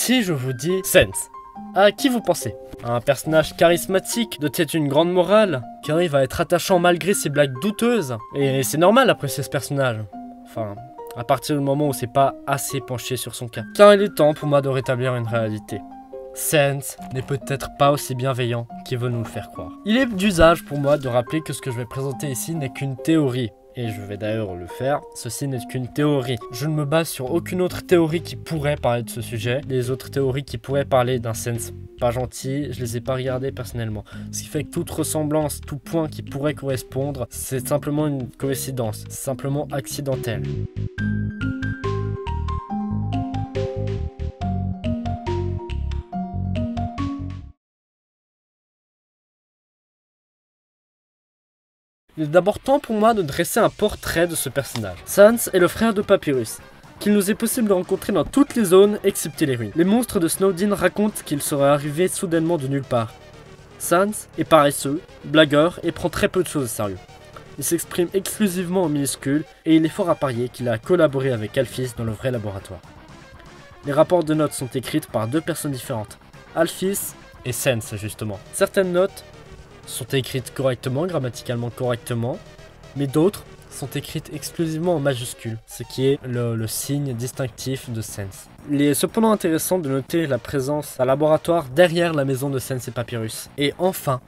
Si je vous dis Sense, à qui vous pensez? Un personnage charismatique, doté d'une grande morale, qui arrive à être attachant malgré ses blagues douteuses. Et c'est normal d'apprécier ce personnage. Enfin, à partir du moment où c'est pas assez penché sur son cas. Car il est temps pour moi de rétablir une réalité. Sense n'est peut-être pas aussi bienveillant qu'il veut nous le faire croire. Il est d'usage pour moi de rappeler que ce que je vais présenter ici n'est qu'une théorie. Et je vais d'ailleurs le faire, ceci n'est qu'une théorie. Je ne me base sur aucune autre théorie qui pourrait parler de ce sujet. Les autres théories qui pourraient parler d'un Sense pas gentil, je les ai pas regardées personnellement. Ce qui fait que toute ressemblance, tout point qui pourrait correspondre, c'est simplement une coïncidence, c'est simplement accidentel. Il est d'abord temps pour moi de dresser un portrait de ce personnage. Sense est le frère de Papyrus, qu'il nous est possible de rencontrer dans toutes les zones excepté les ruines. Les monstres de Snowdin racontent qu'il serait arrivé soudainement de nulle part. Sense est paresseux, blagueur et prend très peu de choses au sérieux. Il s'exprime exclusivement en minuscules et il est fort à parier qu'il a collaboré avec Alphys dans le vrai laboratoire. Les rapports de notes sont écrites par deux personnes différentes, Alphys et Sense justement. Certaines notes sont écrites correctement, grammaticalement correctement, mais d'autres sont écrites exclusivement en majuscules, ce qui est le signe distinctif de Sense. Il est cependant intéressant de noter la présence d'un laboratoire derrière la maison de Sense et Papyrus. Et enfin,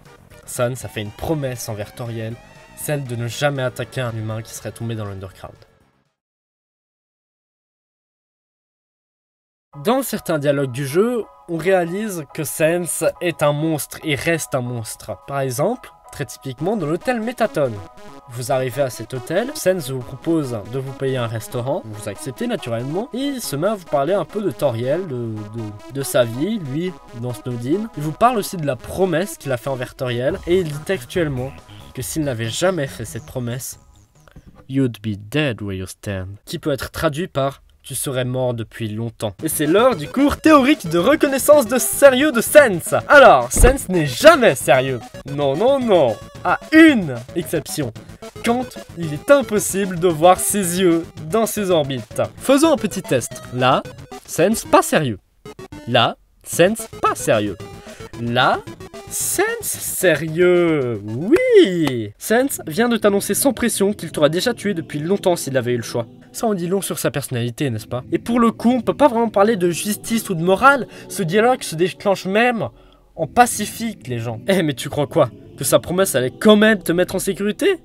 Sense a fait une promesse envers Toriel, celle de ne jamais attaquer un humain qui serait tombé dans l'Underground. Dans certains dialogues du jeu, on réalise que Sense est un monstre et reste un monstre. Par exemple, très typiquement dans l'hôtel Métatone. Vous arrivez à cet hôtel, Sense vous propose de vous payer un restaurant, vous acceptez naturellement, et il se met à vous parler un peu de Toriel, de sa vie, lui, dans Snowdin. Il vous parle aussi de la promesse qu'il a fait envers Toriel, et il dit textuellement que s'il n'avait jamais fait cette promesse, « You'd be dead where you stand », qui peut être traduit par tu serais mort depuis longtemps. Et c'est l'heure du cours théorique de reconnaissance de sérieux de Sense. Alors, Sense n'est jamais sérieux. Non, non, non. À une exception. Quand il est impossible de voir ses yeux dans ses orbites. Faisons un petit test. Là, Sense pas sérieux. Là, Sense pas sérieux. Là, Sense sérieux. Oui. Sense vient de t'annoncer sans pression qu'il t'aurait déjà tué depuis longtemps s'il avait eu le choix. Ça en dit long sur sa personnalité, n'est-ce pas? Et pour le coup, on peut pas vraiment parler de justice ou de morale. Ce dialogue se déclenche même en pacifique, les gens. Eh, mais tu crois quoi? Que sa promesse allait quand même te mettre en sécurité?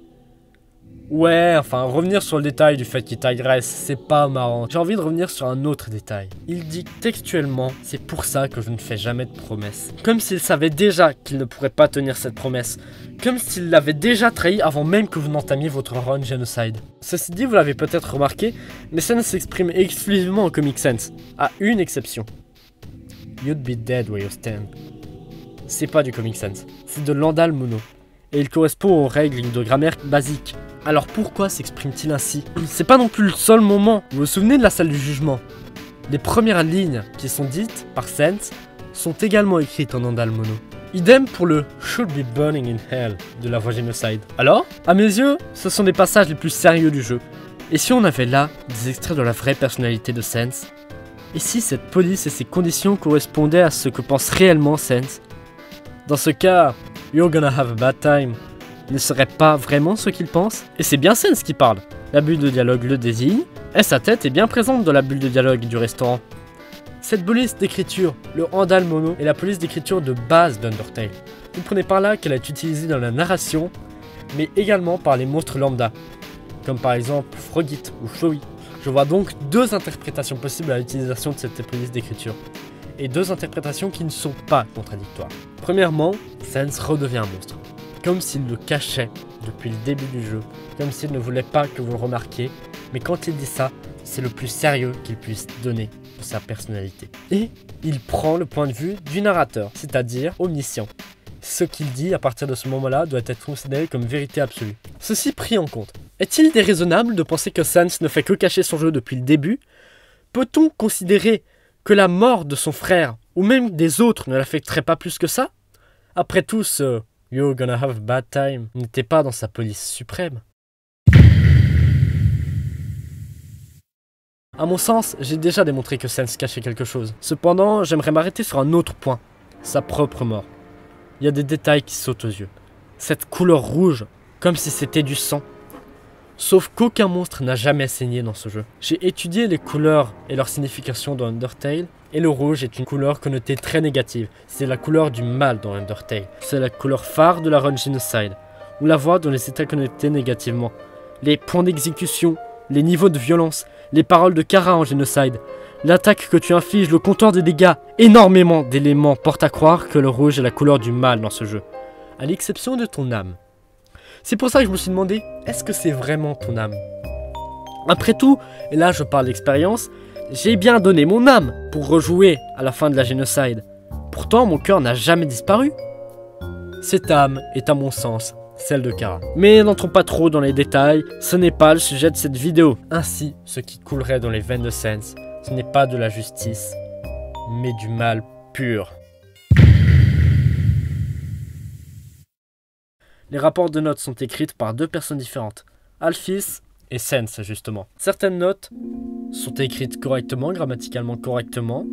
Ouais, enfin, revenir sur le détail du fait qu'il t'agresse, c'est pas marrant. J'ai envie de revenir sur un autre détail. Il dit textuellement, c'est pour ça que je ne fais jamais de promesses. Comme s'il savait déjà qu'il ne pourrait pas tenir cette promesse. Comme s'il l'avait déjà trahi avant même que vous n'entamiez votre run Genocide. Ceci dit, vous l'avez peut-être remarqué, mais Sense s'exprime exclusivement en Comic Sans, à une exception. You'd be dead where you stand. C'est pas du Comic Sans, c'est de Landal Mono. Et il correspond aux règles de grammaire basiques. Alors pourquoi s'exprime-t-il ainsi? C'est pas non plus le seul moment. Vous vous souvenez de la salle du jugement? Les premières lignes qui sont dites par Sense sont également écrites en Landal Mono. Idem pour le « should be burning in hell » de la voix Genocide. Alors, à mes yeux, ce sont des passages les plus sérieux du jeu. Et si on avait là des extraits de la vraie personnalité de Sense? Et si cette police et ses conditions correspondaient à ce que pense réellement Sense? Dans ce cas, « you're gonna have a bad time » ne serait pas vraiment ce qu'il pense? Et c'est bien Sense qui parle. La bulle de dialogue le désigne, et sa tête est bien présente dans la bulle de dialogue du restaurant. Cette police d'écriture, le Handal Mono, est la police d'écriture de base d'Undertale. Comprenez par là qu'elle est utilisée dans la narration, mais également par les monstres lambda, comme par exemple Frogit ou Flowey. Je vois donc deux interprétations possibles à l'utilisation de cette police d'écriture, et deux interprétations qui ne sont pas contradictoires. Premièrement, Sense redevient un monstre, comme s'il le cachait depuis le début du jeu, comme s'il ne voulait pas que vous le remarquiez, mais quand il dit ça, c'est le plus sérieux qu'il puisse donner de sa personnalité. Et il prend le point de vue du narrateur, c'est-à-dire omniscient. Ce qu'il dit à partir de ce moment-là doit être considéré comme vérité absolue. Ceci pris en compte, est-il déraisonnable de penser que Sense ne fait que cacher son jeu depuis le début? Peut-on considérer que la mort de son frère, ou même des autres, ne l'affecterait pas plus que ça? Après tout, ce « You're gonna have a bad time » n'était pas dans sa police suprême. À mon sens, j'ai déjà démontré que Sense cachait quelque chose. Cependant, j'aimerais m'arrêter sur un autre point, sa propre mort. Il y a des détails qui sautent aux yeux. Cette couleur rouge, comme si c'était du sang. Sauf qu'aucun monstre n'a jamais saigné dans ce jeu. J'ai étudié les couleurs et leur signification dans Undertale, et le rouge est une couleur connotée très négative. C'est la couleur du mal dans Undertale. C'est la couleur phare de la run Genocide. On la voit dans les états connotés négativement. Les points d'exécution, les niveaux de violence, les paroles de Kara en Genocide, l'attaque que tu infliges, le compteur des dégâts, énormément d'éléments portent à croire que le rouge est la couleur du mal dans ce jeu, à l'exception de ton âme. C'est pour ça que je me suis demandé, est-ce que c'est vraiment ton âme? Après tout, et là je parle d'expérience, j'ai bien donné mon âme pour rejouer à la fin de la Genocide. Pourtant mon cœur n'a jamais disparu. Cette âme est à mon sens celle de Kara. Mais n'entrons pas trop dans les détails, ce n'est pas le sujet de cette vidéo. Ainsi, ce qui coulerait dans les veines de Sense, ce n'est pas de la justice, mais du mal pur. Les rapports de notes sont écrites par deux personnes différentes, Alphys et Sense justement. Certaines notes sont écrites correctement, grammaticalement correctement,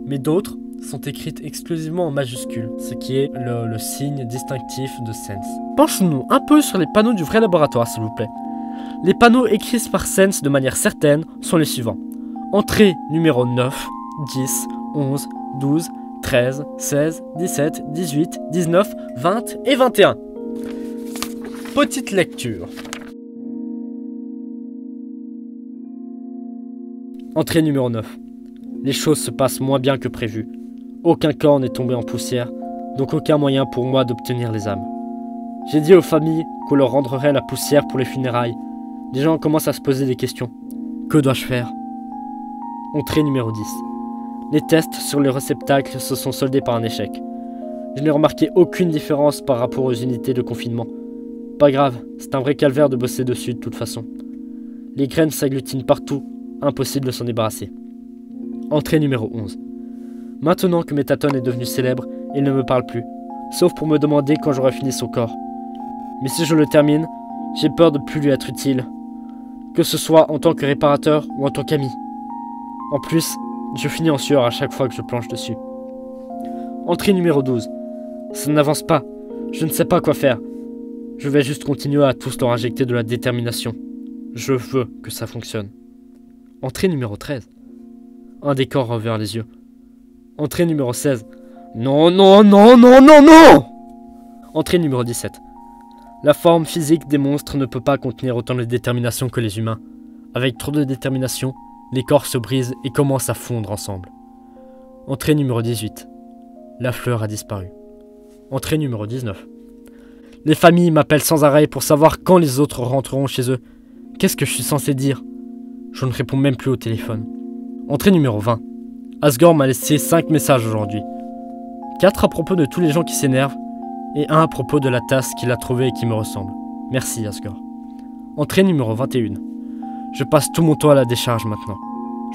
mais d'autres sont écrites exclusivement en majuscules, ce qui est le signe distinctif de Sense. Penchons-nous un peu sur les panneaux du vrai laboratoire s'il vous plaît. Les panneaux écrits par Sense de manière certaine sont les suivants. Entrée numéro 9, 10, 11, 12, 13, 16, 17, 18, 19, 20 et 21. Petite lecture. Entrée numéro 9. Les choses se passent moins bien que prévu. Aucun corps n'est tombé en poussière, donc aucun moyen pour moi d'obtenir les âmes. J'ai dit aux familles qu'on leur rendrait la poussière pour les funérailles. Les gens commencent à se poser des questions. Que dois-je faire? Entrée numéro 10. Les tests sur les réceptacles se sont soldés par un échec. Je n'ai remarqué aucune différence par rapport aux unités de confinement. Pas grave, c'est un vrai calvaire de bosser dessus de toute façon. Les graines s'agglutinent partout, impossible de s'en débarrasser. Entrée numéro 11. Maintenant que Mettaton est devenu célèbre, il ne me parle plus, sauf pour me demander quand j'aurai fini son corps. Mais si je le termine, j'ai peur de plus lui être utile, que ce soit en tant que réparateur ou en tant qu'ami. En plus, je finis en sueur à chaque fois que je planche dessus. Entrée numéro 12. Ça n'avance pas, je ne sais pas quoi faire. Je vais juste continuer à tous leur injecter de la détermination. Je veux que ça fonctionne. Entrée numéro 13. Un décor revers les yeux. Entrée numéro 16. Non, non, non, non, non, non! Entrée numéro 17. La forme physique des monstres ne peut pas contenir autant de détermination que les humains. Avec trop de détermination, les corps se brisent et commencent à fondre ensemble. Entrée numéro 18. La fleur a disparu. Entrée numéro 19. Les familles m'appellent sans arrêt pour savoir quand les autres rentreront chez eux. Qu'est-ce que je suis censé dire? Je ne réponds même plus au téléphone. Entrée numéro 20. Asgore m'a laissé 5 messages aujourd'hui. 4 à propos de tous les gens qui s'énervent, et 1 à propos de la tasse qu'il a trouvée et qui me ressemble. Merci Asgore. Entrée numéro 21. Je passe tout mon temps à la décharge maintenant.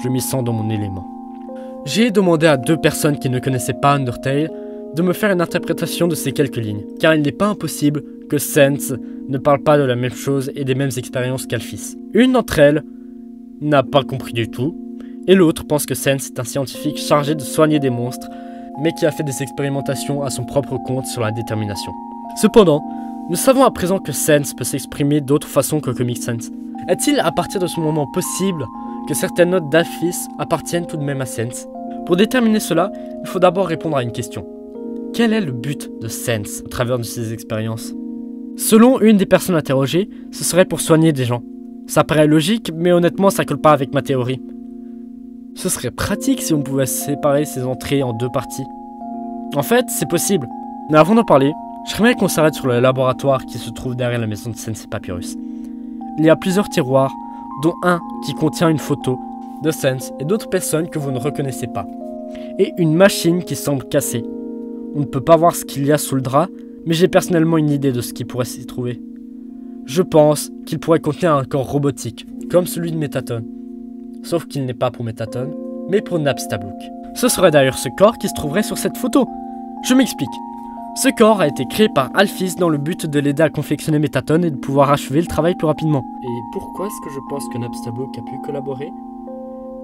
Je m'y sens dans mon élément. J'ai demandé à 2 personnes qui ne connaissaient pas Undertale de me faire une interprétation de ces quelques lignes, car il n'est pas impossible que Sense ne parle pas de la même chose et des mêmes expériences qu'Alphys. Une d'entre elles n'a pas compris du tout, et l'autre pense que Sense est un scientifique chargé de soigner des monstres, mais qui a fait des expérimentations à son propre compte sur la détermination. Cependant, nous savons à présent que Sense peut s'exprimer d'autres façons que Comic Sense. Est-il à partir de ce moment possible que certaines notes d'Alphys appartiennent tout de même à Sense? Pour déterminer cela, il faut d'abord répondre à une question. Quel est le but de Sense au travers de ses expériences? Selon une des personnes interrogées, ce serait pour soigner des gens. Ça paraît logique, mais honnêtement ça colle pas avec ma théorie. Ce serait pratique si on pouvait séparer ces entrées en 2 parties. En fait, c'est possible. Mais avant d'en parler, j'aimerais qu'on s'arrête sur le laboratoire qui se trouve derrière la maison de Sense Papyrus. Il y a plusieurs tiroirs, dont un qui contient une photo de Sense et d'autres personnes que vous ne reconnaissez pas. Et une machine qui semble cassée. On ne peut pas voir ce qu'il y a sous le drap, mais j'ai personnellement une idée de ce qui pourrait s'y trouver. Je pense qu'il pourrait contenir un corps robotique, comme celui de Mettaton. Sauf qu'il n'est pas pour Mettaton, mais pour Napstablook. Ce serait d'ailleurs ce corps qui se trouverait sur cette photo. Je m'explique. Ce corps a été créé par Alphys dans le but de l'aider à confectionner Mettaton et de pouvoir achever le travail plus rapidement. Et pourquoi est-ce que je pense que Napstablook a pu collaborer?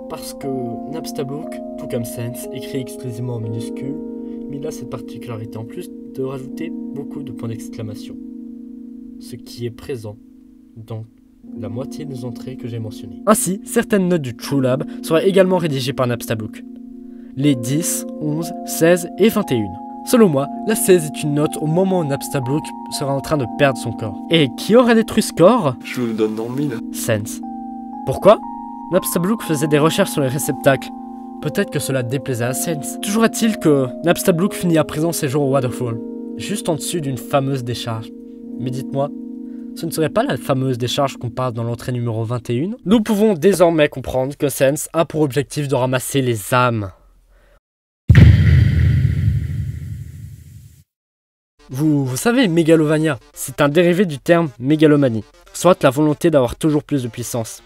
Parce que Napstablook, tout comme Sense, écrit exclusivement en minuscule, mais il a cette particularité en plus de rajouter beaucoup de points d'exclamation. Ce qui est présent dans la moitié des entrées que j'ai mentionnées. Ainsi, certaines notes du TrueLab seraient également rédigées par Napstablook. Les 10, 11, 16 et 21. Selon moi, la 16 est une note au moment où Napstablook sera en train de perdre son corps. Et qui aurait détruit ce corps? Je vous le donne dans le mille. Sense. Pourquoi? Napstablook faisait des recherches sur les réceptacles. Peut-être que cela déplaisait à Sense. Toujours est-il que Napstablook finit à présent ses jours au Waterfall, juste en dessus d'une fameuse décharge. Mais dites-moi, ce ne serait pas la fameuse décharge qu'on parle dans l'entrée numéro 21? Nous pouvons désormais comprendre que Sense a pour objectif de ramasser les âmes. Vous savez, Mégalovania, c'est un dérivé du terme mégalomanie, soit la volonté d'avoir toujours plus de puissance.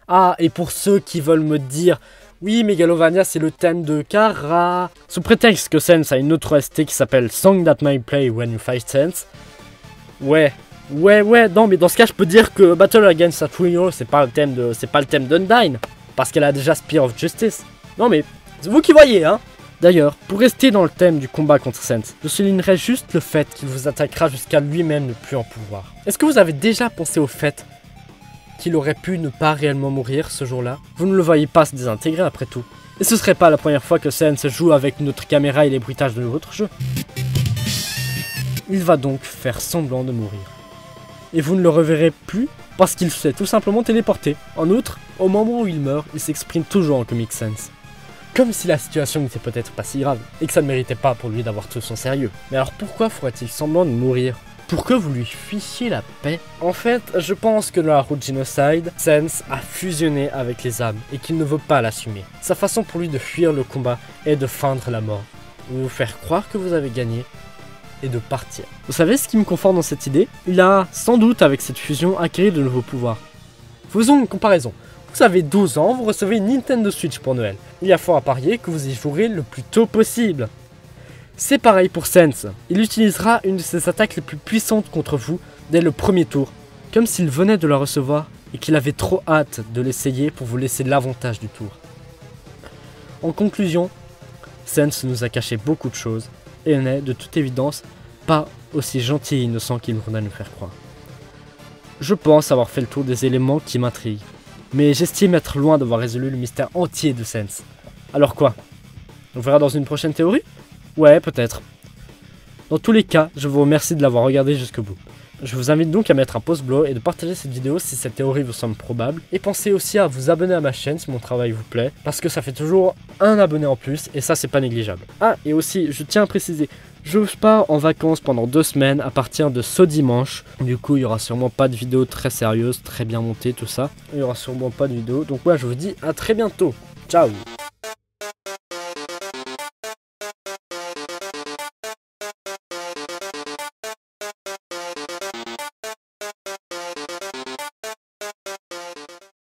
Ah, et pour ceux qui veulent me dire, oui, Mégalovania c'est le thème de Kara, sous prétexte que Sense a une autre OST qui s'appelle Song That May Play When You Fight Sense, ouais, non, mais dans ce cas, je peux dire que Battle Against a Trio, c'est pas le thème d'Undyne, parce qu'elle a déjà Spear of Justice. Non, mais c'est vous qui voyez, hein. D'ailleurs, pour rester dans le thème du combat contre Sense, je soulignerai juste le fait qu'il vous attaquera jusqu'à lui-même ne plus en pouvoir. Est-ce que vous avez déjà pensé au fait qu'il aurait pu ne pas réellement mourir ce jour-là? Vous ne le voyez pas se désintégrer après tout. Et ce serait pas la première fois que Sense joue avec notre caméra et les bruitages de votre jeu. Il va donc faire semblant de mourir. Et vous ne le reverrez plus parce qu'il s'est tout simplement téléporté. En outre, au moment où il meurt, il s'exprime toujours en Comic Sans. Comme si la situation n'était peut-être pas si grave, et que ça ne méritait pas pour lui d'avoir tout son sérieux. Mais alors pourquoi ferait-il semblant de mourir? Pour que vous lui fichiez la paix? En fait, je pense que dans la route Genocide, Sense a fusionné avec les âmes, et qu'il ne veut pas l'assumer. Sa façon pour lui de fuir le combat est de feindre la mort, ou vous faire croire que vous avez gagné, et de partir. Vous savez ce qui me conforte dans cette idée? Il a, sans doute avec cette fusion, acquis de nouveaux pouvoirs. Faisons une comparaison. Vous avez 12 ans, vous recevez une Nintendo Switch pour Noël. Il y a fort à parier que vous y jouerez le plus tôt possible. C'est pareil pour Sense. Il utilisera une de ses attaques les plus puissantes contre vous dès le premier tour, comme s'il venait de la recevoir et qu'il avait trop hâte de l'essayer pour vous laisser l'avantage du tour. En conclusion, Sense nous a caché beaucoup de choses et n'est, de toute évidence, pas aussi gentil et innocent qu'il voudrait nous faire croire. Je pense avoir fait le tour des éléments qui m'intriguent. Mais j'estime être loin d'avoir résolu le mystère entier de Sense. Alors quoi? On verra dans une prochaine théorie? Ouais, peut-être. Dans tous les cas, je vous remercie de l'avoir regardé jusqu'au bout. Je vous invite donc à mettre un pouce bleu et de partager cette vidéo si cette théorie vous semble probable. Et pensez aussi à vous abonner à ma chaîne si mon travail vous plaît, parce que ça fait toujours un abonné en plus, et ça c'est pas négligeable. Ah, et aussi, je tiens à préciser, je pars en vacances pendant 2 semaines à partir de ce dimanche. Du coup, il y aura sûrement pas de vidéo très sérieuse, très bien montée, tout ça. Il y aura sûrement pas de vidéo. Donc ouais, je vous dis à très bientôt. Ciao.